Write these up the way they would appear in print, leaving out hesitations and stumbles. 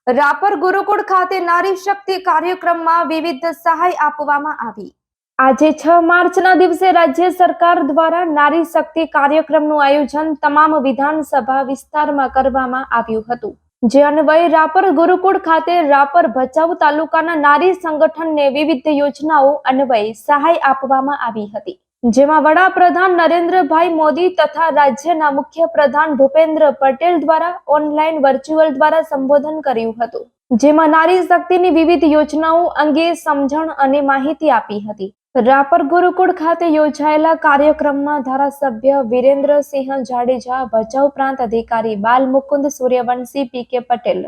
રાપર ગુરુકુળ ખાતે નારી શક્તિ કાર્યક્રમમાં વિવિધ સહાય આપવામાં આવી। આજે 6 માર્ચના દિવસે રાજ્ય સરકાર દ્વારા નારી શક્તિ કાર્યક્રમનું આયોજન તમામ વિધાનસભા વિસ્તારમાં કરવામાં આવ્યું હતું, જે અન્વયે રાપર ગુરુકુળ ખાતે રાપર ભચાઉ તાલુકાના નારી સંગઠનને વિવિધ યોજનાઓ અન્વયે સહાય આપવામાં આવી હતી, જેમાં વડાપ્રધાન નરેન્દ્રભાઈ મોદી તથા રાજ્યના મુખ્યપ્રધાન ભૂપેન્દ્ર પટેલ દ્વારા ઓનલાઈન વર્ચ્યુઅલ દ્વારા સંબોધન કર્યું હતું, જેમાં નારી શક્તિની વિવિધ યોજનાઓ અંગે સમજણ અને માહિતી આપી હતી। રાપર ગુરુકુળ ખાતે યોજાયેલા કાર્યક્રમમાં ધારાસભ્ય વિરેન્દ્રસિંહ જાડેજા, ભચાઉ પ્રાંત અધિકારી બાલમુકુંદ સૂર્યવંશી, પીકે પટેલ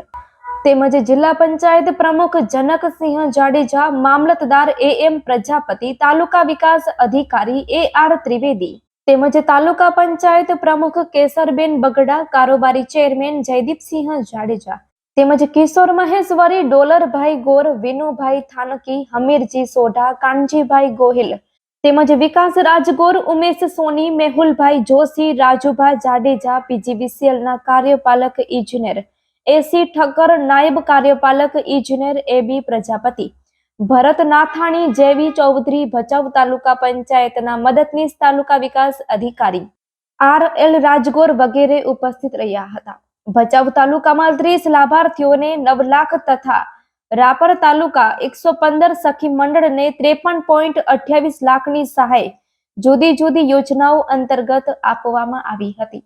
તેમજ જિલ્લા પંચાયત પ્રમુખ જનકસિંહ જાડેજા, મામલતદાર એમ પ્રજાપતિ, તાલુકા વિકાસ અધિકારી AR ત્રિવેદી તેમજ તાલુકા પંચાયત પ્રમુખ કેસરબેન બગડા, કારોબારી ચેરમેન જયદીપસિંહ જાડેજા તેમજ કિશોર મહેશ્વરી, ડોલરભાઈ ગોર, વિનુભાઈ થાનકી, હમીરજી સોઢા, કાનજીભાઈ ગોહિલ તેમજ વિકાસ રાજગોર, ઉમેશ સોની, મેહુલભાઈ જોશી, રાજુભા જાડેજા, PGVCLના કાર્યપાલક ઇજનેર AC ઠક્કર, નાયબ કાર્યપાલક ઇજનેર AB પ્રજાપતિ, ભરત નાથાણી, જેવી ચૌધરી, ભચાઉ તાલુકા પંચાયતના મદદનીશ તાલુકા વિકાસ અધિકારી RL રાજગોર વગેરે ઉપસ્થિત રહ્યા હતા। ભચાઉ તાલુકામાં 30 લાભાર્થીઓને 9 લાખ તથા રાપર તાલુકા 115 સખી મંડળને 53.28 લાખની સહાય જુદી જુદી યોજનાઓ અંતર્ગત આપવામાં આવી હતી।